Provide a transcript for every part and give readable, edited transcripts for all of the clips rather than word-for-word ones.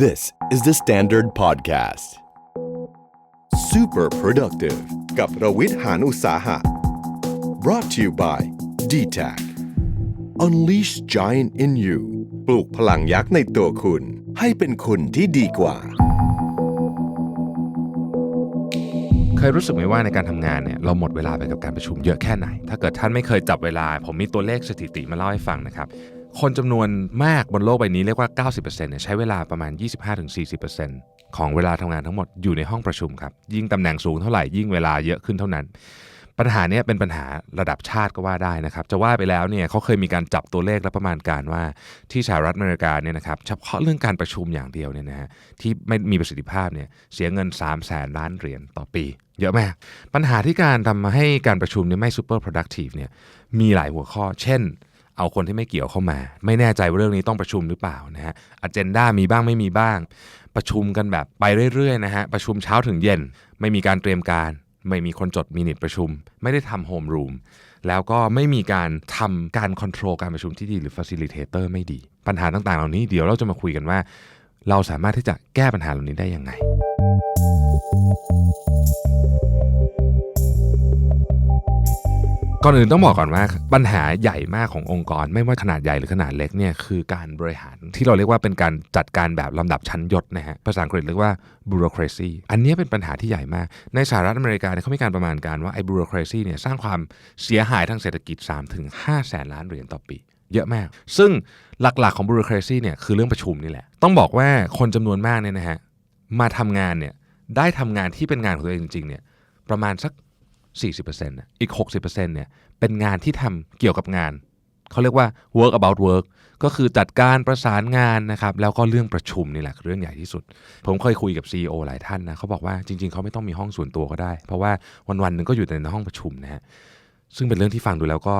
This is the Standard Podcast. Super productive กับรวิทย์ หาญอุตสาหะ brought to you by DTAC Unleash Giant in You ปลูกพลังยักษ์ในตัวคุณให้เป็นคุณที่ดีกว่าเคยรู้สึกไหมว่าในการทำงานเนี่ยเราหมดเวลาไปกับการประชุมเยอะแค่ไหนถ้าเกิดท่านไม่เคยจับเวลาผมมีตัวเลขสถิติมาเล่าให้ฟังนะครับคนจำนวนมากบนโลกใบนี้เรียกว่า 90% เนี่ยใช้เวลาประมาณ 25-40% ของเวลาทำงานทั้งหมดอยู่ในห้องประชุมครับยิ่งตำแหน่งสูงเท่าไหร่ยิ่งเวลาเยอะขึ้นเท่านั้นปัญหานี้เป็นปัญหาระดับชาติก็ว่าได้นะครับจะว่าไปแล้วเนี่ยเขาเคยมีการจับตัวเลขและประมาณการว่าที่สหรัฐอเมริกาเนี่ยนะครับเฉพาะเรื่องการประชุมอย่างเดียวเนี่ยนะฮะที่ไม่มีประสิทธิภาพเนี่ยเสียเงิน 300,000 ล้านเหรียญต่อปีเยอะมากปัญหาที่การทำให้การประชุมเนี่ยไม่ super productive เนี่ยมีหลายหัวข้อเช่นเอาคนที่ไม่เกี่ยวเข้ามาไม่แน่ใจว่าเรื่องนี้ต้องประชุมหรือเปล่านะฮะ agenda มีบ้างไม่มีบ้างประชุมกันแบบไปเรื่อยๆนะฮะประชุมเช้าถึงเย็นไม่มีการเตรียมการไม่มีคนจดมินิทประชุมไม่ได้ทำโฮมรูมแล้วก็ไม่มีการทำการคอนโทรลการประชุมที่ดีหรือ facilitator ไม่ดีปัญหาต่างๆเหล่านี้เดี๋ยวเราจะมาคุยกันว่าเราสามารถที่จะแก้ปัญหาเหล่านี้ได้ยังไงก่อนอื่นต้องบอกก่อนว่าปัญหาใหญ่มากขององค์กรไม่ว่าขนาดใหญ่หรือขนาดเล็กเนี่ยคือการบริหารที่เราเรียกว่าเป็นการจัดการแบบลำดับชั้นยศนะฮะภาษาอังกฤษเรียกว่า bureaucracy อันนี้เป็นปัญหาที่ใหญ่มากในสหรัฐอเมริกาเนี่ยเขามีการประมาณการว่าไอ้ bureaucracy เนี่ยสร้างความเสียหายทางเศรษฐกิจ 3-5 แสนล้านเหรียญต่อปีเยอะมากซึ่งหลักๆของ bureaucracy เนี่ยคือเรื่องประชุมนี่แหละต้องบอกว่าคนจำนวนมากเนี่ยนะฮะมาทำงานเนี่ยได้ทำงานที่เป็นงานของตัวเองจริงๆเนี่ยประมาณสัก40%นะอีก 60% เนี่ยเป็นงานที่ทำเกี่ยวกับงานเขาเรียกว่า work about work ก็คือจัดการประสานงานนะครับแล้วก็เรื่องประชุมนี่แหละคือเรื่องใหญ่ที่สุดผมเคยคุยกับ CEO หลายท่านนะเขาบอกว่าจริงๆเขาไม่ต้องมีห้องส่วนตัวก็ได้เพราะว่าวันๆนึงก็อยู่แต่ในห้องประชุมนะฮะซึ่งเป็นเรื่องที่ฟังดูแล้วก็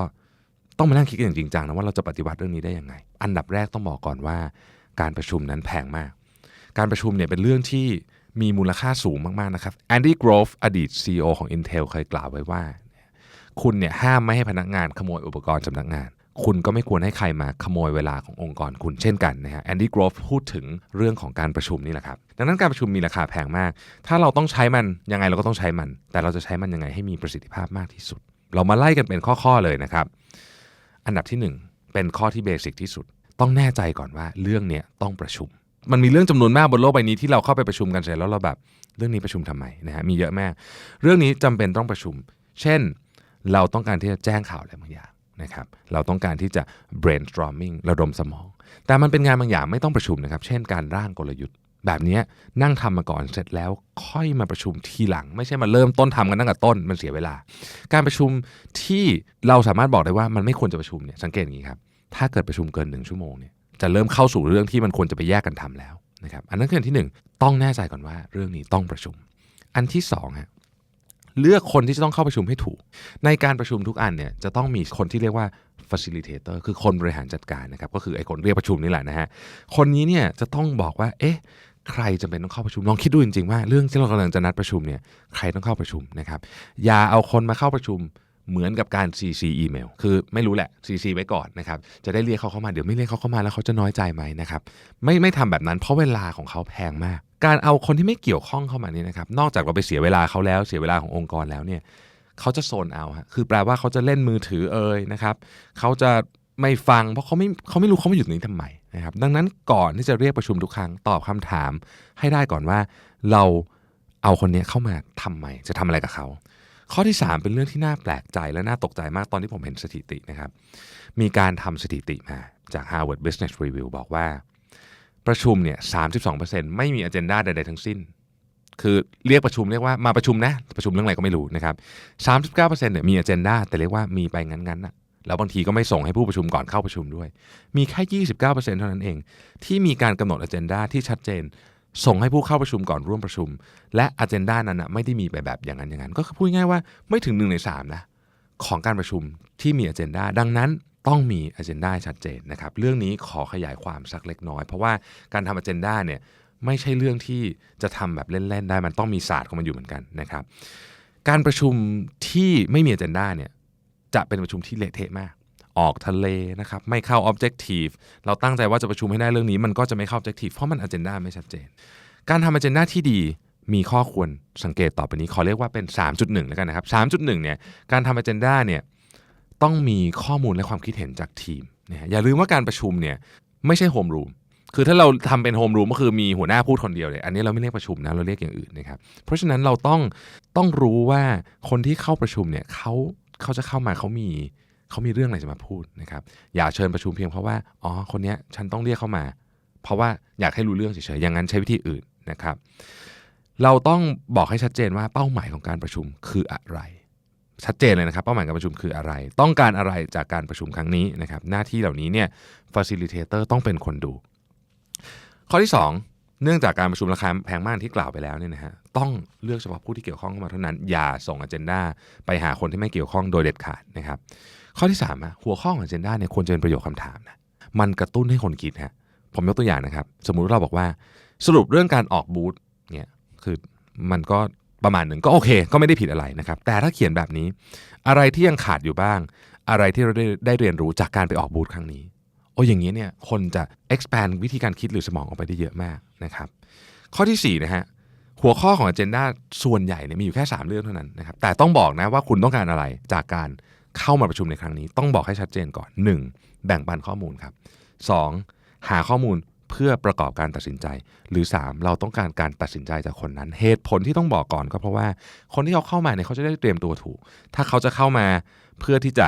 ต้องมานั่งคิดกันอย่างจริงจังนะว่าเราจะปฏิบัติเรื่องนี้ได้ยังไงอันดับแรกต้องบอกก่อนว่าการประชุมนั้นแพงมากการประชุมเนี่ยเป็นเรื่องที่มีมูลค่าสูงมากๆนะครับแอนดี้โกรฟอดีต CEO ของ Intel เคยกล่าวไว้ว่าคุณเนี่ยห้ามไม่ให้พนักงานขโมยอุปกรณ์สำนักงานคุณก็ไม่ควรให้ใครมาขโมยเวลาขององค์กรคุณเช่นกันนะฮะแอนดี้โกรฟพูดถึงเรื่องของการประชุมนี่แหละครับดังนั้นการประชุมมีราคาแพงมากถ้าเราต้องใช้มันยังไงเราก็ต้องใช้มันแต่เราจะใช้มันยังไงให้มีประสิทธิภาพมากที่สุดเรามาไล่กันเป็นข้อๆเลยนะครับอันดับที่1เป็นข้อที่เบสิกที่สุดต้องแน่ใจก่อนว่าเรื่องนี้ต้องประชุมมันมีเรื่องจำนวนมากบนโลกใบนี้ที่เราเข้าไปประชุมกันเสร็จแล้วเราแบบเรื่องนี้ประชุมทำไมนะฮะมีเยอะมากเรื่องนี้จำเป็นต้องประชุมเช่นเราต้องการที่จะแจ้งข่าวอะไรบางอย่างนะครับเราต้องการที่จะ brainstorming ระดมสมองแต่มันเป็นงานบางอย่างไม่ต้องประชุมนะครับเช่นการร่างกลยุทธ์แบบนี้นั่งทำมาก่อนเสร็จแล้วค่อยมาประชุมทีหลังไม่ใช่มาเริ่มต้นทำกันตั้งแต่ต้นมันเสียเวลาการประชุมที่เราสามารถบอกได้ว่ามันไม่ควรจะประชุมเนี่ยสังเกตอย่างนี้ครับถ้าเกิดประชุมเกิน1 ชั่วโมงเนี่ยจะเริ่มเข้าสู่เรื่องที่มันควรจะไปแยกกันทำแล้วนะครับอันนั้นคืออันที่1ต้องแน่ใจก่อนว่าเรื่องนี้ต้องประชุมอันที่2ฮะเลือกคนที่จะต้องเข้าประชุมให้ถูกในการประชุมทุกอันเนี่ยจะต้องมีคนที่เรียกว่า facilitator คือคนบริหารจัดการนะครับก็คือไอ้คนเรียกประชุมนี่แหละนะฮะคนนี้เนี่ยจะต้องบอกว่าเอ๊ะใครจำเป็นต้องเข้าประชุมลองคิดดูจริงๆว่าเรื่องที่เรากำลังจะนัดประชุมเนี่ยใครต้องเข้าประชุมนะครับอย่าเอาคนมาเข้าประชุมเหมือนกับการ CC อีเมลคือไม่รู้แหละ CC ไว้ก่อนนะครับจะได้เรียกเขาเข้ามาเดี๋ยวไม่เรียกเขาเข้ามาแล้วเขาจะน้อยใจไหมนะครับไม่ทำแบบนั้นเพราะเวลาของเขาแพงมากการเอาคนที่ไม่เกี่ยวข้องเข้ามานี่นะครับนอกจากเราไปเสียเวลาเขาแล้วเสียเวลาขององค์กรแล้วเนี่ยเขาจะโซนเอาฮะคือแปลว่าเขาจะเล่นมือถือนะครับเขาจะไม่ฟังเพราะเขาไม่รู้เขามาอยู่ตรงนี้ทำไมนะครับดังนั้นก่อนที่จะเรียกประชุมทุกครั้งตอบคำถามให้ได้ก่อนว่าเราเอาคนนี้เข้ามาทำไมจะทำอะไรกับเขาข้อที่3เป็นเรื่องที่น่าแปลกใจและน่าตกใจมากตอนที่ผมเห็นสถิตินะครับมีการทำสถิติมาจาก Harvard Business Review บอกว่าประชุมเนี่ย 32% ไม่มี agenda ใดๆทั้งสิ้นคือเรียกประชุมเรียกว่ามาประชุมนะประชุมเรื่องอะไรก็ไม่รู้นะครับ 39% เนี่ยมี agenda แต่เรียกว่ามีไปงั้นๆนะแล้วบางทีก็ไม่ส่งให้ผู้ประชุมก่อนเข้าประชุมด้วยมีแค่ 29% เท่านั้นเองที่มีการกำหนด agenda ที่ชัดเจนส่งให้ผู้เข้าประชุมก่อนร่วมประชุมและ agenda นั้นนะไม่ได้มีไปแบบอย่างนั้นก็คือพูดง่ายว่าไม่ถึง1 ใน 3นะของการประชุมที่มี agenda ดังนั้นต้องมี agenda ชัดเจนนะครับเรื่องนี้ขอขยายความสักเล็กน้อยเพราะว่าการทำ agenda เนี่ยไม่ใช่เรื่องที่จะทำแบบเล่นๆได้มันต้องมีศาสตร์ของมันอยู่เหมือนกันนะครับการประชุมที่ไม่มี agenda เนี่ยจะเป็นประชุมที่เละเทะมาก ออกทะเลนะครับไม่เข้า objective เราตั้งใจว่าจะประชุมให้ได้เรื่องนี้มันก็จะไม่เข้า objective เพราะมัน agenda ไม่ชัดเจนการทำ agenda ที่ดีมีข้อควรสังเกตต่อไปนี้ขอเรียกว่าเป็น 3.1 แล้วกันนะครับ 3.1 เนี่ยการทำ agenda เนี่ยต้องมีข้อมูลและความคิดเห็นจากทีมนะอย่าลืมว่าการประชุมเนี่ยไม่ใช่โฮมรูมคือถ้าเราทำเป็นโฮมรูมก็คือมีหัวหน้าพูดคนเดียวเลยอันนี้เราไม่เรียกประชุมนะเราเรียกอย่างอื่นนะครับเพราะฉะนั้นเราต้องรู้ว่าคนที่เข้าประชุมเนี่ยเขาจะเข้ามาเขามีเรื่องอะไรจะมาพูดนะครับอย่าเชิญประชุมเพียงเพราะว่าอ๋อคนนี้ฉันต้องเรียกเข้ามาเพราะว่าอยากให้รู้เรื่องเฉยๆอย่างนั้นใช้วิธีอื่นนะครับเราต้องบอกให้ชัดเจนว่าเป้าหมายของการประชุมคืออะไรชัดเจนเลยนะครับเป้าหมายการประชุมคืออะไรต้องการอะไรจากการประชุมครั้งนี้นะครับหน้าที่เหล่านี้เนี่ย facilitator ต้องเป็นคนดูข้อที่2เนื่องจากการประชุมราคาแพงมากที่กล่าวไปแล้วเนี่ยนะฮะต้องเลือกเฉพาะผู้ที่เกี่ยวข้องเข้ามาเท่านั้นอย่าส่ง agenda ไปหาคนที่ไม่เกี่ยวข้องโดยเด็ดขาดนะครับข้อที่3หัวข้อของ agenda เนี่ยควรจะเป็นประโยคคำถามนะมันกระตุ้นให้คนคิดฮะผมยกตัวอย่างนะครับสมมุติเราบอกว่าสรุปเรื่องการออกบูธเนี่ยคือมันก็ประมาณหนึ่งก็โอเคก็ไม่ได้ผิดอะไรนะครับแต่ถ้าเขียนแบบนี้อะไรที่ยังขาดอยู่บ้างอะไรที่เราได้เรียนรู้จากการไปออกบูธครั้งนี้อย่างนี้เนี่ยคนจะ expand วิธีการคิดหรือสมองออกไปได้เยอะมากนะครับข้อที่4นะฮะหัวข้อของ agenda ส่วนใหญ่เนี่ยมีอยู่แค่3เรื่องเท่านั้นนะครับแต่ต้องบอกนะว่าคุณต้องการอะไรจากการเข้ามาประชุมในครั้งนี้ต้องบอกให้ชัดเจนก่อน1แบ่งปันข้อมูลครับ2หาข้อมูลเพื่อประกอบการตัดสินใจหรือ3เราต้องการการตัดสินใจจากคนนั้นเหตุผลที่ต้องบอกก่อนก็เพราะว่าคนที่เขาเข้ามาเนี่ยเขาจะได้เตรียมตัวถูกถ้าเขาจะเข้ามาเพื่อที่จะ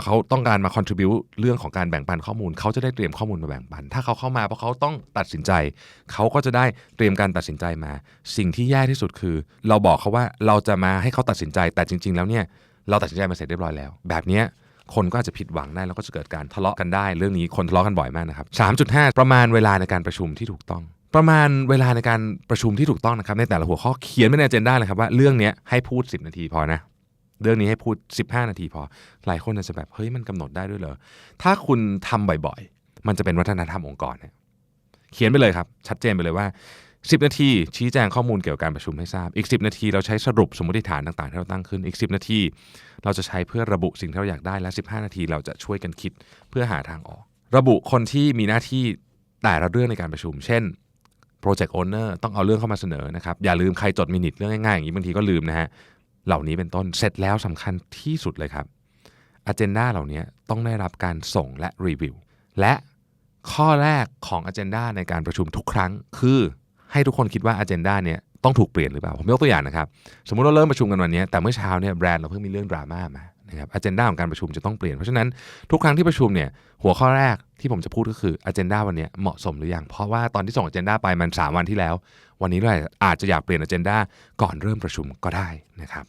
เขาต้องการมา contribute เรื่องของการแบ่งปันข้อมูลเขาจะได้เตรียมข้อมูลมาแบ่งปันถ้าเขาเข้ามาเพราะเขาต้องตัดสินใจเขาก็จะได้เตรียมการตัดสินใจมาสิ่งที่แย่ที่สุดคือเราบอกเขาว่าเราจะมาให้เขาตัดสินใจแต่จริงๆแล้วเนี่ยเราตัดสินใจมาเสร็จเรียบร้อยแล้วแบบนี้คนก็อาจจะผิดหวังได้แล้วก็จะเกิดการทะเลาะกันได้เรื่องนี้คนทะเลาะกันบ่อยมากนะครับ 3.5 ประมาณเวลาในการประชุมที่ถูกต้องประมาณเวลาในการประชุมที่ถูกต้องนะครับในแต่ละหัวข้อเขียนไว้ใน agenda เลยครับว่าเรื่องนี้ให้พูด10นาทีพอนะเรื่องนี้ให้พูด15นาทีพอหลายคนอาจจะแบบเฮ้ยมันกำหนดได้ด้วยเหรอถ้าคุณทำบ่อยๆมันจะเป็นวัฒนธรรมองค์กรเนี่ยเขียนไปเลยครับชัดเจนไปเลยว่า10นาทีชี้แจงข้อมูลเกี่ยวกับการประชุมให้ทราบอีก10นาทีเราใช้สรุปสมมติฐานต่างๆที่เราตั้งขึ้นอีก10นาทีเราจะใช้เพื่อระบุสิ่งที่เราอยากได้และ15นาทีเราจะช่วยกันคิดเพื่อหาทางออกระบุคนที่มีหน้าที่แต่ละเรื่องในการประชุมเช่น Project Owner ต้องเอาเรื่องเข้ามาเสนอนะครับอย่าลืมใครจดมินิทเรื่องง่ายๆอย่างนี้บางทีก็ลืมนะฮะเหล่านี้เป็นต้นเสร็จแล้วสำคัญที่สุดเลยครับ Agenda เหล่านี้ต้องได้รับการส่งและรีวิวและข้อแรกของ Agenda ในการประชุมทุกครั้งคือให้ทุกคนคิดว่า Agenda เนี่ยต้องถูกเปลี่ยนหรือเปล่าผมยกตัวอย่างนะครับสมมุติเราเริ่มประชุมกันวันนี้แต่เมื่อเช้าเนี่ยแบรนด์เราเพิ่งมีเรื่องดราม่ามานะครับ Agenda ของการประชุมจะต้องเปลี่ยนเพราะฉะนั้นทุกครั้งที่ประชุมเนี่ยหัวข้อแรกที่ผมจะพูดก็คือ Agenda วันนี้เหมาะสมหรือยังเพราะว่าตอนที่ส่ง Agenda ไปมัน3วันที่แล้ววันนี้เราอาจจะอยากเปลี่ยน Agenda ก่อนเริ่มประชุมก็ได้นะครับ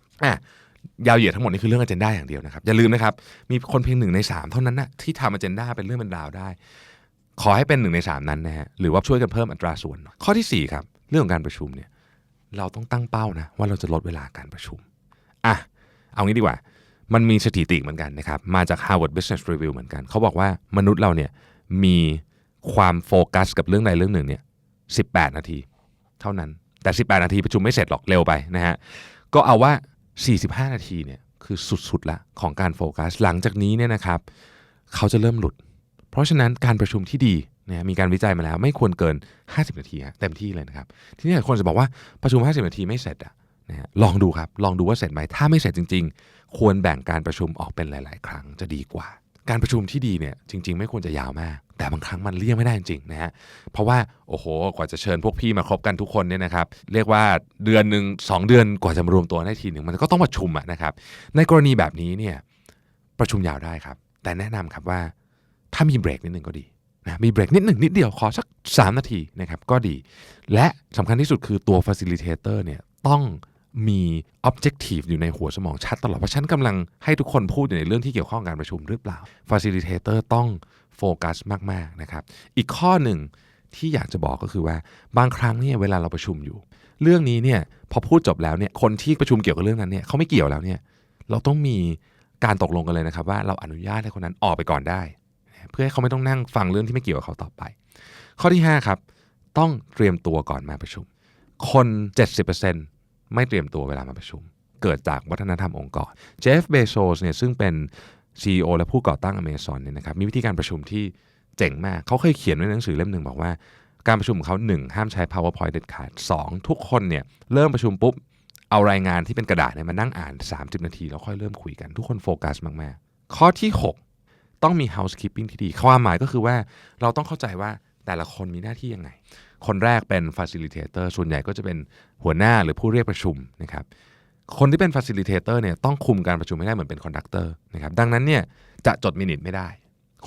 ยาวเหยียดทั้งหมดนี่คือเรื่อง Agenda อย่างเดียวนะครับอย่าลืมนะครับมีคนเพียง1ใน3เท่านั้นนะที่ทำ Agenda เป็นเรื่องเป็นราวได้ขอให้เป็น1ใน3นั้นนะฮะหรือว่าช่วยกันเพิ่มอัตราส่วนข้อที่4ครับเรื่องของการประชุมเนี่ยเราต้องตั้งเป้านะว่าเราจะลดเวลาการประชุมเอางี้ดีกว่ามันมีสถิติเหมือนกันนะครับมาจาก Harvard Business Review เหมือนกันเขาบอกว่ามนุษย์เราเนี่ยมีความโฟกัสกับเรื่องใดเรื่องหนึ่งเนี่ย18นาทีเท่านั้นแต่18นาทีประชุมไม่เสร็จหรอกเร็วไปนะฮะก็เอาว่า45นาทีเนี่ยคือสุดๆละของการโฟกัสหลังจากนี้เนี่ยนะครับเขาจะเริ่มหลุดเพราะฉะนั้นการประชุมที่ดีนะมีการวิจัยมาแล้วไม่ควรเกิน50นาทีเต็มที่เลยนะครับทีนี้คนจะบอกว่าประชุม50นาทีไม่เสร็จนะฮะลองดูครับลองดูว่าเสร็จไหมถ้าไม่เสร็จจริงๆควรแบ่งการประชุมออกเป็นหลายๆครั้งจะดีกว่าการประชุมที่ดีเนี่ยจริงๆไม่ควรจะยาวมากแต่บางครั้งมันเลี่ยงไม่ได้จริงๆนะฮะเพราะว่าโอ้โหกว่าจะเชิญพวกพี่มาครบกันทุกคนเนี่ยนะครับเรียกว่าเดือนนึง2เดือนกว่าจะมารวมตัวได้ทีนึงมันก็ต้องประชุมนะครับในกรณีแบบนี้เนี่ยประชุมยาวได้ครับแต่แนะนำครับว่าถ้ามีเบรกนิดนึงก็ดีนะมีเบรกนิดเดียวขอสัก3นาทีนะครับก็ดีและสำคัญที่สุดคือตัว facilitator เนี่ยต้องมี objective อยู่ในหัวสมองชัดตลอดว่าฉันกำลังให้ทุกคนพูดในเรื่องที่เกี่ยวข้องกับการประชุมหรือเปล่า facilitator ต้องโฟกัสมากๆนะครับอีกข้อหนึ่งที่อยากจะบอกก็คือว่าบางครั้งเนี่ยเวลาเราประชุมอยู่เรื่องนี้เนี่ยพอพูดจบแล้วเนี่ยคนที่ประชุมเกี่ยวกับเรื่องนั้นเนี่ยเขาไม่เกี่ยวแล้วเนี่ยเราต้องมีการตกลงกันเลยนะครับว่าเราอนุญาตให้คนนั้นออกไปก่อนได้เพื่อให้เขาไม่ต้องนั่งฟังเรื่องที่ไม่เกี่ยวกับเขาต่อไปข้อที่5ครับต้องเตรียมตัวก่อนมาประชุมคน 70% ไม่เตรียมตัวเวลามาประชุมเกิดจากวัฒนธรรมองค์กรเจฟ เบโซสเนี่ยซึ่งเป็น CEO และผู้ก่อตั้ง Amazon เนี่ยนะครับมีวิธีการประชุมที่เจ๋งมากเขาเคยเขียนไว้ในหนังสือเล่มหนึ่งบอกว่าการประชุมของเขา1ห้ามใช้ PowerPoint เด็ดขาด2ทุกคนเนี่ยเริ่มประชุมปุ๊บเอารายงานที่เป็นกระดาษเนี่ยมานั่งอ่าน30นาทีแล้วค่อยเริ่มคุยกันทุกคนโฟกัสมากๆข้อที่6ต้องมี housekeeping ที่ดีความหมายก็คือว่าเราต้องเข้าใจว่าแต่ละคนมีหน้าที่ยังไงคนแรกเป็น facilitator ส่วนใหญ่ก็จะเป็นหัวหน้าหรือผู้เรียกประชุมนะครับคนที่เป็น facilitator เนี่ยต้องคุมการประชุมให้ได้เหมือนเป็น conductor นะครับดังนั้นเนี่ยจะจดมินิทไม่ได้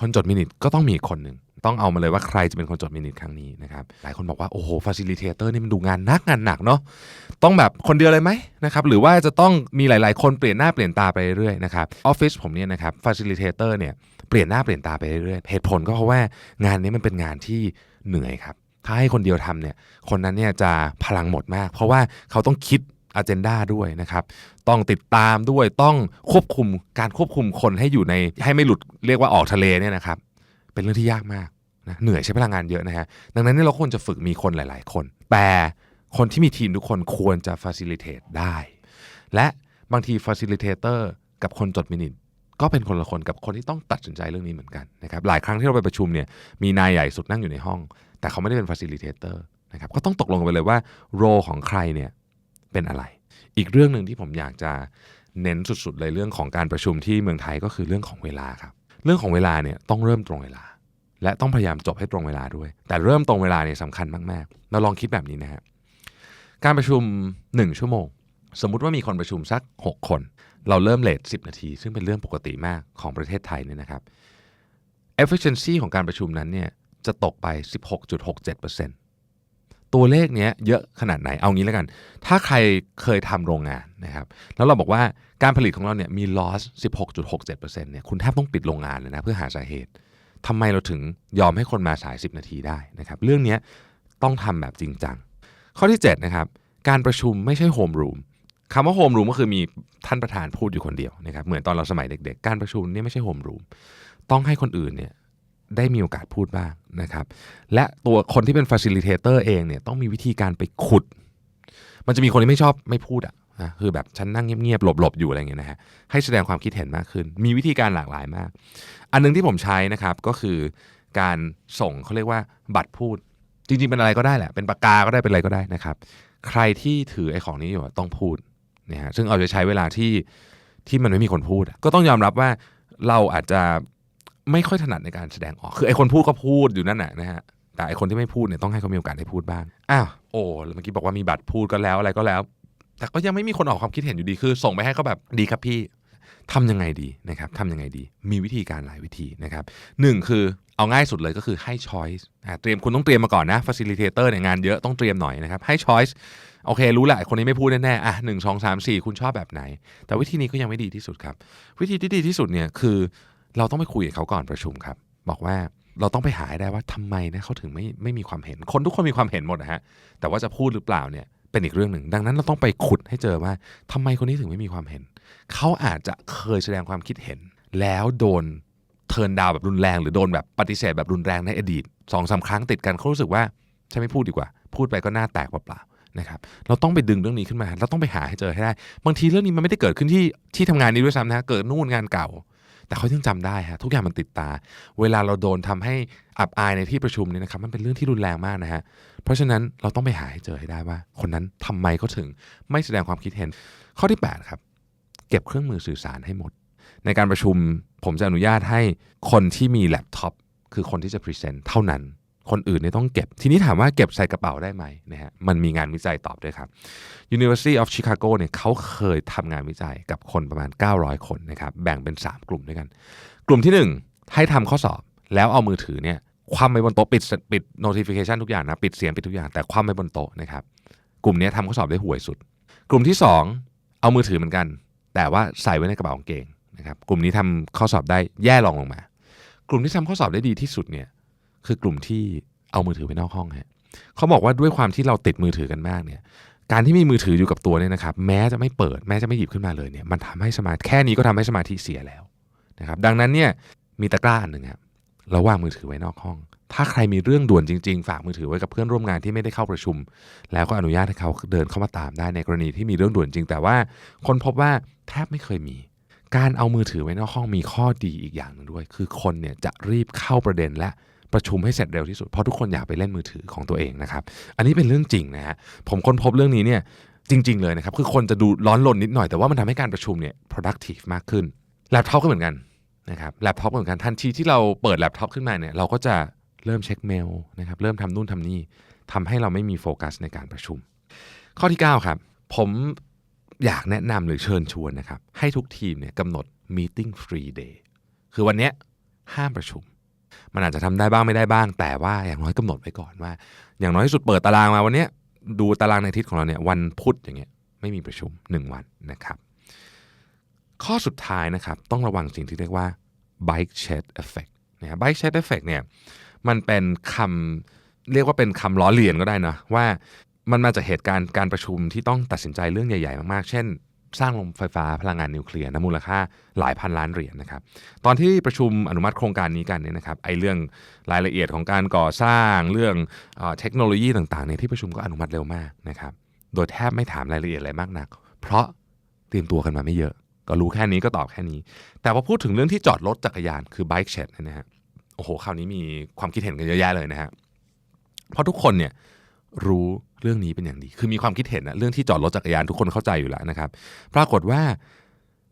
คนจดมินิทก็ต้องมีคนหนึ่งต้องเอามาเลยว่าใครจะเป็นคนจดมินิทครั้งนี้นะครับหลายคนบอกว่าโอ้โห facilitator นี่มันดูงานหนักเนาะต้องแบบคนเดียวเลยไหมนะครับหรือว่าจะต้องมีหลายๆคนเปลี่ยนหน้าเปลี่ยนตาไปเรื่อยๆนะครับออฟฟิศผมเนี่ยนะครับ facilitator เนี่ยเปลี่ยนหน้าเปลี่ยนตาไปเรื่อยๆเหตุผลก็เพราะว่างานนี้มันเป็นงานที่เหนื่อยครับถ้าให้คนเดียวทำเนี่ยคนนั้นเนี่ยจะพลังหมดมากเพราะว่าเขาต้องคิดagenda ด้วยนะครับต้องติดตามด้วยต้องควบคุมคนให้อยู่ในให้ไม่หลุดเรียกว่าออกทะเลเนี่ยนะครับเป็นเรื่องที่ยากมากนะเหนื่อยใช้พลังงานเยอะนะฮะดังนั้นเราควรจะฝึกมีคนหลายๆคนแต่คนที่มีทีมทุกคนควรจะ facilitate ได้และบางที facilitator กับคนจดมินิทก็เป็นคนละคนกับคนที่ต้องตัดสินใจเรื่องนี้เหมือนกันนะครับหลายครั้งที่เราไปประชุมเนี่ยมีนายใหญ่สุดนั่งอยู่ในห้องแต่เขาไม่ได้เป็น facilitator นะครับก็ต้องตกลงกันไปเลยว่าโรของใครเนี่ยเป็นอะไรอีกเรื่องหนึ่งที่ผมอยากจะเน้นสุดๆเลยเรื่องของการประชุมที่เมืองไทยก็คือเรื่องของเวลาครับเรื่องของเวลาเนี่ยต้องเริ่มตรงเวลาและต้องพยายามจบให้ตรงเวลาด้วยแต่เริ่มตรงเวลาเนี่ยสำคัญมากๆเราลองคิดแบบนี้นะฮะการประชุม1ชั่วโมงสมมุติว่ามีคนประชุมสัก6คนเราเริ่มเลท10นาทีซึ่งเป็นเรื่องปกติมากของประเทศไทยเนี่ยนะครับ efficiency ของการประชุมนั้นเนี่ยจะตกไป 16.67%ตัวเลขเนี้ยเยอะขนาดไหนเอางี้แล้วกันถ้าใครเคยทำโรงงานนะครับแล้วเราบอกว่าการผลิตของเราเนี่ยมี loss 16.67% เนี่ยคุณแทบต้องปิดโรงงานเลยนะเพื่อหาสาเหตุทำไมเราถึงยอมให้คนมาสาย10นาทีได้นะครับเรื่องนี้ต้องทำแบบจริงจังข้อที่7นะครับการประชุมไม่ใช่โฮมรูมคำว่าโฮมรูมก็คือมีท่านประธานพูดอยู่คนเดียวนะครับเหมือนตอนเราสมัยเด็กๆการประชุมนี่ไม่ใช่โฮมรูมต้องให้คนอื่นเนี่ยได้มีโอกาสพูดบ้างนะครับและตัวคนที่เป็น facilitator เองเนี่ยต้องมีวิธีการไปขุดมันจะมีคนที่ไม่ชอบไม่พูดคือแบบฉันนั่งเงียบๆหลบๆอยู่อะไรอย่างเงี้ยนะฮะให้แสดงความคิดเห็นมากขึ้นมีวิธีการหลากหลายมากอันนึงที่ผมใช้นะครับก็คือการส่งเขาเรียกว่าบัตรพูดจริงๆเป็นอะไรก็ได้แหละเป็นปากกาก็ได้เป็นอะไรก็ได้นะครับใครที่ถือไอ้ของนี้อยู่ต้องพูดนะฮะซึ่งเอาจะใช้เวลาที่มันไม่มีคนพูดก็ต้องยอมรับว่าเราอาจจะไม่ค่อยถนัดในการแสดงออกคือไอ้คนพูดก็พูดอยู่นั่นแหละนะฮะแต่ไอ้คนที่ไม่พูดเนี่ยต้องให้เขามีโอกาสได้พูดบ้างเมื่อกี้บอกว่ามีบัตรพูดก็แล้วอะไรก็แล้วแต่ก็ยังไม่มีคนออกความคิดเห็นอยู่ดีคือส่งไปให้เขาแบบดีครับพี่ทำยังไงดีนะครับทำยังไงดีมีวิธีการหลายวิธีนะครับ1คือเอาง่ายสุดเลยก็คือให้ choice คุณต้องเตรียมมาก่อนนะ facilitator เนี่ยงานเยอะต้องเตรียมหน่อยนะครับให้ choice โอเครู้แหละคนนี้ไม่พูดแน่ๆ1 2 3 4คุณชอบแบบไหนแต่วิธีนี้ก็ยังไม่ดีที่สุดครับวิธีที่ดีที่สุดเนี่ยคือเราต้องไปคุยกับเขาก่อนประชุมครับบอกว่าเราต้องไปหาได้ว่าทำไมนะเขาถึงไม่มีความเห็นคนทุกคนมีความเห็นหมดนะฮะแต่ว่าจะพูดหรือเปล่าเนี่ยเป็นอีกเรื่องหนึ่งดังนั้นเราต้องไปขุดให้เจอว่าทำไมคนนี้ถึงไม่มีความเห็นเขาอาจจะเคยแสดงความคิดเห็นแล้วโดนเทิร์นดาวแบบรุนแรงหรือโดนแบบปฏิเสธแบบรุนแรงในอดีต 2-3 ครั้งติดกันเขารู้สึกว่าฉันไม่พูดดีกว่าพูดไปก็หน้าแตกเปล่าๆนะครับเราต้องไปดึงเรื่องนี้ขึ้นมาเราต้องไปหาให้เจอให้ได้บางทีเรื่องนี้มันไม่ได้เกิดขึ้นที่ทำงานนี้ด้วยซ้ำนะเกิดนู่นงานเก่าแต่เขายังจำได้ฮะทุกอย่างมันติดตาเวลาเราโดนทำให้อับอายในที่ประชุมเนี่ยนะครับมันเป็นเรื่องที่รุนแรงมากนะฮะเพราะฉะนั้นเราต้องไปหาให้เจอให้ได้ว่าคนนั้นทำไมเขาถึงไม่แสดงความคิดเห็นข้อที่8ครับเก็บเครื่องมือสื่อสารให้หมดในการประชุมผมจะอนุญาตให้คนที่มีแล็ปท็อปคือคนที่จะพรีเซนต์เท่านั้นคนอื่นเนี่ยต้องเก็บทีนี้ถามว่าเก็บใส่กระเป๋าได้ไหมนะฮะมันมีงานวิจัยตอบด้วยครับ University of Chicago เนี่ยเขาเคยทำงานวิจัยกับคนประมาณ900คนนะครับแบ่งเป็น3กลุ่มด้วยกันกลุ่มที่1ให้ทำข้อสอบแล้วเอามือถือเนี่ยคว่ำไปบนโต๊ะปิด notification ทุกอย่างนะปิดเสียงปิดทุกอย่างแต่คว่ำไปบนโต๊ะนะครับกลุ่มนี้ทำข้อสอบได้ห่วยสุดกลุ่มที่2เอามือถือเหมือนกันแต่ว่าใส่ไว้ในกระเป๋ากางเกงนะครับกลุ่มนี้ทำข้อสอบได้แย่รองลงมากลุ่มที่ทำข้อสอบได้ดีที่สุดเนี่ยคือกลุ่มที่เอามือถือไปนอกห้องฮะเขาบอกว่าด้วยความที่เราติดมือถือกันมากเนี่ยการที่มีมือถืออยู่กับตัวเนี่ยนะครับแม้จะไม่เปิดแม้จะไม่หยิบขึ้นมาเลยเนี่ยมันทำให้แค่นี้ก็ทำให้สมาธิเสียแล้วนะครับดังนั้นเนี่ยมีตะกร้าอันหนึ่งครับเราวางมือถือไว้นอกห้องถ้าใครมีเรื่องด่วนจริงๆฝากมือถือไว้กับเพื่อนร่วมงานที่ไม่ได้เข้าประชุมแล้วก็อนุญาตให้เขาเดินเข้ามาตามได้ในกรณีที่มีเรื่องด่วนจริงแต่ว่าคนพบว่าแทบไม่เคยมี การเอามือถือไว้นอกห้องมีข้อดีอีกอย่างนึงด้วยคือคนเนี่ยจะรีบเข้าประเด็นและประชุมให้เสร็จเร็วที่สุดเพราะทุกคนอยากไปเล่นมือถือของตัวเองนะครับอันนี้เป็นเรื่องจริงนะฮะผมค้นพบเรื่องนี้เนี่ยจริงๆเลยนะครับคือคนจะดูร้อนรนนิดหน่อยแต่ว่ามันทำให้การประชุมเนี่ย productive มากขึ้นแล็ปท็อปก็เหมือนกันนะครับแล็ปท็อปเหมือนกันทันทีที่เราเปิดแล็ปท็อปขึ้นมาเนี่ยเราก็จะเริ่มเช็คเมลนะครับเริ่มทำนู่นทำนี่ทำให้เราไม่มีโฟกัสในการประชุมข้อที่9ครับผมอยากแนะนำหรือเชิญชวนนะครับให้ทุกทีมเนี่ยกำหนด meeting free day คือวันนี้ห้ามประชุมมันอาจจะทำได้บ้างไม่ได้บ้างแต่ว่าอย่างน้อยกำหนดไว้ก่อนว่าอย่างน้อยที่สุดเปิดตารางมาวันนี้ดูตารางในอาทิตย์ของเราเนี่ยวันพุธอย่างเงี้ยไม่มีประชุม1วันนะครับข้อสุดท้ายนะครับต้องระวังสิ่งที่เรียกว่า bike shed effect นะ bike shed effect เนี่ยมันเป็นคำเรียกว่าเป็นคำล้อเลียนก็ได้นะว่ามันมาจากเหตุการณ์การประชุมที่ต้องตัดสินใจเรื่องใหญ่ๆมากๆเช่นสร้างโรงไฟฟ้าพลังงานนิวเคลียร์นะมูลค่าหลายพันล้านเหรียญนะครับตอนที่ประชุมอนุมัติโครงการนี้กันเนี่ยนะครับไอ้เรื่องรายละเอียดของการก่อสร้างเรื่องเทคโนโลยีต่างๆเนี่ยที่ประชุมก็อนุมัติเร็วมากนะครับโดยแทบไม่ถามรายละเอียดอะไรมากนักเพราะเตรียมตัวกันมาไม่เยอะก็รู้แค่นี้ก็ตอบแค่นี้แต่พอพูดถึงเรื่องที่จอดรถจักรยานคือ bike shed นะฮะโอ้โหคราวนี้มีความคิดเห็นกันเยอะแยะเลยนะฮะเพราะทุกคนเนี่ยรู้เรื่องนี้เป็นอย่างดีคือมีความคิดเห็นนะเรื่องที่จอดรถจักรยานทุกคนเข้าใจอยู่แล้วนะครับปรากฏว่า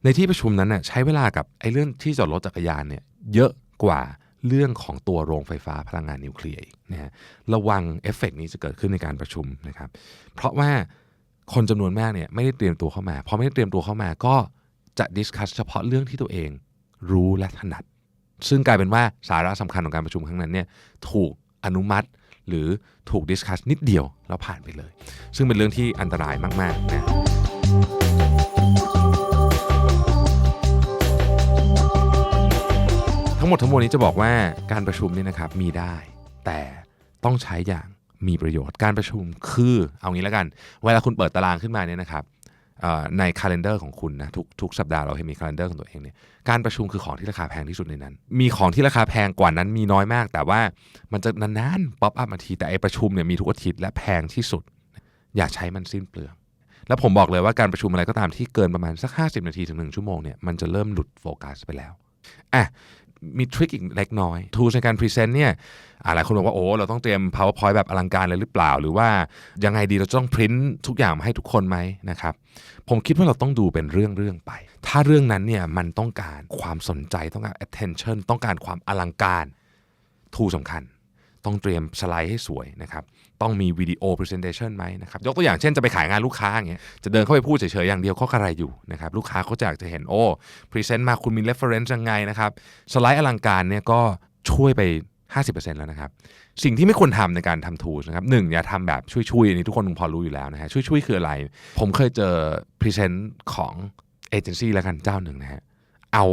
ในที่ประชุมนั้นน่ะใช้เวลากับไอ้เรื่องที่จอดรถจักรยานเนี่ยเยอะกว่าเรื่องของตัวโรงไฟฟ้าพลังงานนิวเคลียร์อีกนะฮะระวังเอฟเฟกต์นี้จะเกิดขึ้นในการประชุมนะครับเพราะว่าคนจำนวนมากเนี่ยไม่ได้เตรียมตัวเข้ามาพอไม่ได้เตรียมตัวเข้ามาก็จะดิสคัสเฉพาะเรื่องที่ตัวเองรู้และถนัดซึ่งกลายเป็นว่าสาระสำคัญของการประชุมครั้งนั้นเนี่ยถูกอนุมัติหรือถูกดิสคัสนิดเดียวแล้วผ่านไปเลยซึ่งเป็นเรื่องที่อันตรายมากๆนะทั้งหมดทั้งมวลนี้จะบอกว่าการประชุมนี่นะครับมีได้แต่ต้องใช้อย่างมีประโยชน์การประชุมคือเอางี้แล้วกันเวลาคุณเปิดตารางขึ้นมาเนี่ยนะครับใน calendar ของคุณนะทุกสัปดาห์เราให้มี calendar ของตัวเองเนี่ยการประชุมคือของที่ราคาแพงที่สุดในนั้นมีของที่ราคาแพงกว่านั้นมีน้อยมากแต่ว่ามันจะนานๆป๊อปอัพมาทีแต่ไอประชุมเนี่ยมีทุกอาทิตย์และแพงที่สุดอย่าใช้มันสิ้นเปลืองแล้วผมบอกเลยว่าการประชุมอะไรก็ตามที่เกินประมาณสัก50นาทีถึง1ชั่วโมงเนี่ยมันจะเริ่มหลุดโฟกัสไปแล้วมีทริคอีกเล็กน้อย tools ในการพรีเซนต์เนี่ยหลายคนบอกว่าโอ้เราต้องเตรียม PowerPoint แบบอลังการเลยหรือเปล่าหรือว่ายังไงดีเราต้องพิมพ์ทุกอย่างมาให้ทุกคนไหมนะครับผมคิดว่าเราต้องดูเป็นเรื่องไปถ้าเรื่องนั้นเนี่ยมันต้องการความสนใจต้องการ attention ต้องการความอลังการ tool สำคัญต้องเตรียมสไลด์ให้สวยนะครับต้องมีวิดีโอ presentation ไหมนะครับยกตัวอย่างเช่นจะไปขายงานลูกค้าอย่างเงี้ยจะเดินเข้าไปพูดเฉยๆอย่างเดียวเขากระไรอยู่นะครับลูกค้าเขาอยากจะเห็นพรีเซนต์มาคุณมี reference ยังไงนะครับสไลด์อลังการเนี่ยก็ช่วยไป 50% แล้วนะครับสิ่งที่ไม่ควรทำในการทำ tools นะครับ1อย่าทำแบบช่วยๆอันนี้ทุกคนคงพอรู้อยู่แล้วนะฮะช่วยๆคืออะไรผมเคยเจอ present ของเอเจนซี่แล้วกันเจ้าหนึ่งนะฮะเอา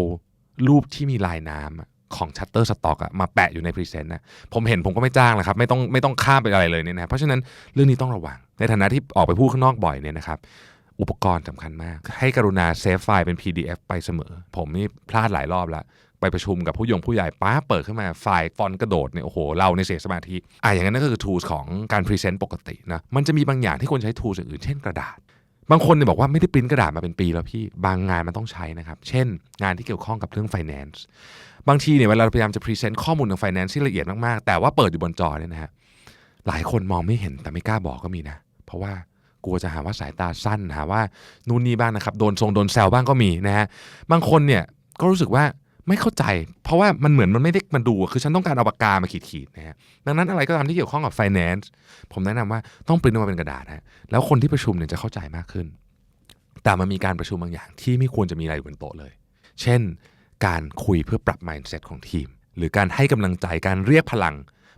รูปที่มีลายน้ำของ Shutterstock มาแปะอยู่ในพรีเซนต์นะผมเห็นผมก็ไม่จ้างแล้วครับไม่ต้องข้ามไปอะไรเลยเนี่ยนะเพราะฉะนั้นเรื่องนี้ต้องระวังในฐานะที่ออกไปพูดข้างนอกบ่อยเนี่ยนะครับอุปกรณ์สำคัญมากให้กรุณาเซฟไฟล์เป็น PDF ไปเสมอผมนี่พลาดหลายรอบแล้วไปประชุมกับผู้ใหญ่ป้าเปิดขึ้นมาไฟล์ฟอนต์กระโดดเนี่ยโอ้โหเราในเสียสมาธิอย่างนั้นก็คือ tools ของการพรีเซนต์ปกตินะมันจะมีบางอย่างที่ควรใช้ tools อื่นเช่นกระดาษบางคนเนี่ยบอกว่าไม่ได้ปริ้นกระดาษมาเป็นปีแล้วพี่บางงานมันต้องใช้นะครับเช่นงานที่เกี่ยวข้องกับเรื่อง finance บางทีเนี่ยเวลาเราพยายามจะพรีเซนต์ข้อมูลทาง finance ที่ละเอียดมากๆแต่ว่าเปิดอยู่บนจอเนี่ยนะฮะหลายคนมองไม่เห็นแต่ไม่กล้าบอกก็มีนะเพราะว่ากลัวจะหาว่าสายตาสั้นหาว่านู่นนี่บ้างนะครับโดนแซวบ้างก็มีนะฮะบางคนเนี่ยก็รู้สึกว่าไม่เข้าใจเพราะว่ามันเหมือนมันไม่ได้มาดูคือฉันต้องการเอาปากกามาขีดนะฮะดังนั้นอะไรก็ตามที่เกี่ยวข้องกับ finance ผมแนะนำว่าต้องปริ้นออกมาเป็นกระดาษฮะแล้วคนที่ประชุมเนี่ยจะเข้าใจมากขึ้นแต่มันมีการประชุมบางอย่างที่ไม่ควรจะมีอะไรบนโต๊ะเลยเช่นการคุยเพื่อปรับ mindset ของทีมหรือการให้กำลังใจการเรียกพลัง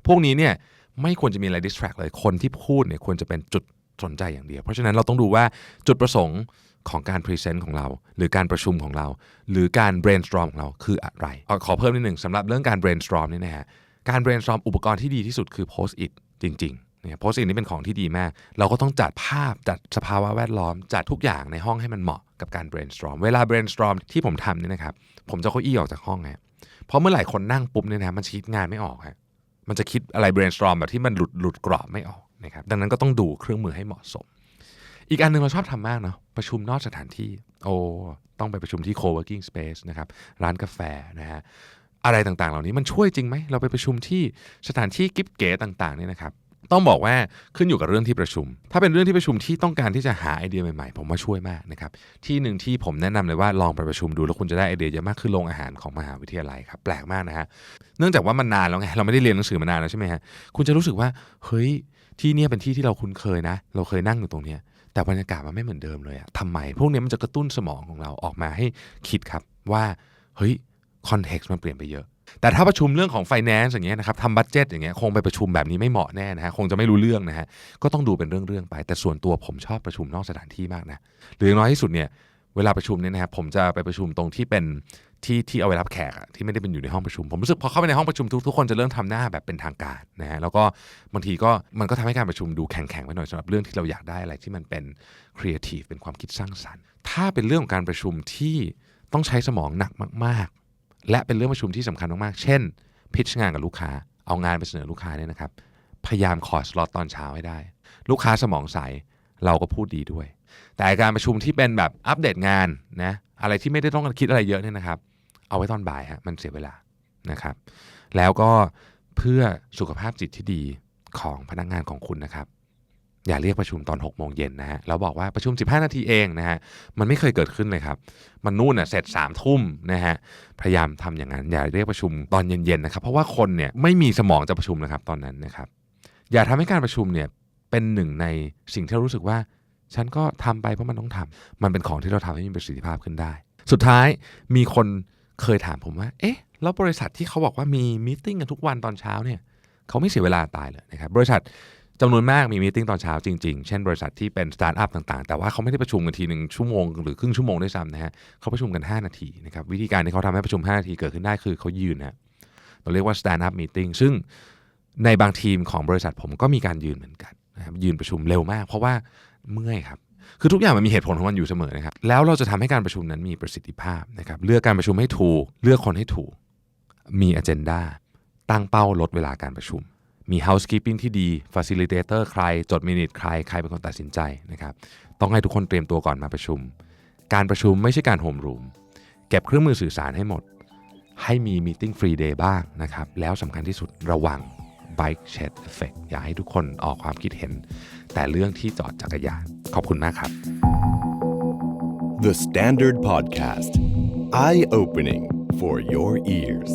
พวกนี้เนี่ยไม่ควรจะมีอะไร distract เลยคนที่พูดเนี่ยควรจะเป็นจุดสนใจอย่างเดียวเพราะฉะนั้นเราต้องดูว่าจุดประสงค์ของการพรีเซนต์ของเราหรือการประชุมของเราหรือการ brainstorm ของเราคืออะไรขอเพิ่มนิดหนึ่งสำหรับเรื่องการ brainstorm นี่นะฮะการ brainstorm อุปกรณ์ที่ดีที่สุดคือ post it จริงๆเนี่ย post it นี่เป็นของที่ดีมากเราก็ต้องจัดภาพจัดสภาวะแวดล้อมจัดทุกอย่างในห้องให้มันเหมาะกับการ brainstorm เวลา brainstorm ที่ผมทำเนี่ยนะครับผมจะเก้าอี้ออกจากห้องฮะเพราะเมื่อไหร่คนนั่งปุ๊บเนี่ยนะมันคิดงานไม่ออกฮะมันจะคิดอะไร brainstorm แบบที่มันหลุดกรอบไม่ออกนะครับดังนั้นก็ต้องดูเครื่องมือให้เหมาะสมอีกอันนึงเราชอบทำมากเนาะประชุมนอกสถานที่ ต้องไปประชุมที่ co-working space นะครับร้านกาแฟนะฮะอะไรต่างๆเหล่านี้มันช่วยจริงไหมเราไปประชุมที่สถานที่กิ๊บเก๋ต่างๆเนี่ยนะครับต้องบอกว่าขึ้นอยู่กับเรื่องที่ประชุมถ้าเป็นเรื่องที่ประชุมที่ต้องการที่จะหาไอเดียใหม่ๆผมว่าช่วยมากนะครับที่หนึ่งที่ผมแนะนำเลยว่าลองไปประชุมดูแล้วคุณจะได้ไอเดียเยอะมากคือโรงอาหารของมหาวิทยาลัยครับแปลกมากนะฮะเนื่องจากว่ามันนานแล้วไงเราไม่ได้เรียนหนังสือมานานแล้วใช่ไหมฮะคุณจะรู้สึกว่าเฮ้ยที่นี่เป็นที่ที่เราคุ้นเคยนะเราเคยนั่งอยู่ตรงนี้แต่บรรยากาศมันไม่เหมือนเดิมเลยอะทำไมพวกนี้มันจะกระตุ้นสมองของเราออกมาให้คิดครับว่าเฮ้ยคอนเท็กซ์มันเปลี่ยนไปเยอะแต่ถ้าประชุมเรื่องของ finance อย่างเงี้ยนะครับทำบัดเจ็ตอย่างเงี้ยคงไปประชุมแบบนี้ไม่เหมาะแน่นะฮะคงจะไม่รู้เรื่องนะฮะก็ต้องดูเป็นเรื่องๆไปแต่ส่วนตัวผมชอบประชุมนอกสถานที่มากนะหรืออย่างน้อยที่สุดเนี่ยเวลาประชุมเนี่ยนะครับผมจะไปประชุมตรงที่เป็นที่เอาไว้รับแขกที่ไม่ได้เป็นอยู่ในห้องประชุมผมรู้สึกพอเข้าไปในห้องประชุมทุกคนจะเริ่มทำหน้าแบบเป็นทางการนะฮะแล้วก็บางทีก็มันก็ทำให้การประชุมดูแข็งๆไปหน่อยสำหรับเรื่องที่เราอยากได้อะไรที่มันเป็นครีเอทีฟเป็นความคิดสร้างสรรค์ถ้าเป็นเรื่องของการประชุมที่ต้องใช้สมองหนักมากๆและเป็นเรื่องประชุมที่สำคัญมากๆเช่นพิชงานกับลูกค้าเอางานไปเสนอลูกค้าเนี่ยนะครับพยายามขอสล็อตตอนเช้าให้ได้ลูกค้าสมองใสเราก็พูดดีด้วยแต่การประชุมที่เป็นแบบอัปเดตงานนะอะไรที่ไม่ได้ต้องคิดอะไรเยอะเนี่ยนะครับเอาไว้ตอนบ่ายฮะมันเสียเวลานะครับแล้วก็เพื่อสุขภาพจิตที่ดีของพนักงานของคุณนะครับอย่าเรียกประชุมตอน6 โมงเย็นนะฮะแล้วบอกว่าประชุม15 นาทีเองนะฮะมันไม่เคยเกิดขึ้นเลยครับมันนู่นน่ะเสร็จ3 ทุ่มนะฮะพยายามทำอย่างนั้นอย่าเรียกประชุมตอนเย็นๆนะครับเพราะว่าคนเนี่ยไม่มีสมองจะประชุมนะครับตอนนั้นนะครับอย่าทำให้การประชุมเนี่ยเป็นหนึ่งในสิ่งที่เรารู้สึกว่าฉันก็ทำไปเพราะมันต้องทำมันเป็นของที่เราทำให้มีประสิทธิภาพขึ้นได้สุดท้ายมีคนเคยถามผมว่าเอ๊ะแล้วบริษัทที่เขาบอกว่ามีมีตติ้งกันทุกวันตอนเช้าเนี่ยเขาไม่เสียเวลาตายเลยนะครับบริษัทจำนวนมากมีมีตติ้งตอนเช้าจริงๆเช่นบริษัทที่เป็นสตาร์ทอัพต่างๆแต่ว่าเขาไม่ได้ประชุมกันทีนึงชั่วโมงหรือครึ่งชั่วโมงด้วยซ้ำนะฮะเขาประชุมกัน5 นาทีนะครับวิธีการที่เขาทำให้ประชุม5 นาทีเกิดขึ้นได้คือเขายืนนะเราเรียกว่า stand up meeting ซึ่งในบางทีมของบริษัทผมก็มีการยืนเหมือนกันนะครับยืนประชุมเร็วมากเพราะว่าเมื่อยครับคือทุกอย่างมันมีเหตุผลของมันอยู่เสมอนะครับแล้วเราจะทำให้การประชุมนั้นมีประสิทธิภาพนะครับเลือกการประชุมให้ถูกเลือกคนให้ถูกมี agenda ตั้งเป้าลดเวลาการประชุมมี housekeeping ที่ดี facilitator ใครจด minute ใครเป็นคนตัดสินใจนะครับต้องให้ทุกคนเตรียมตัวก่อนมาประชุมการประชุมไม่ใช่การโฮมรูมเก็บเครื่องมือสื่อสารให้หมดให้มี meeting free day บ้างนะครับแล้วสำคัญที่สุดระวัง bike shed effect อยากให้ทุกคนออกความคิดเห็นแต่เรื่องที่จอดจักรยานขอบคุณมากครับ The Standard Podcast Eye Opening for your ears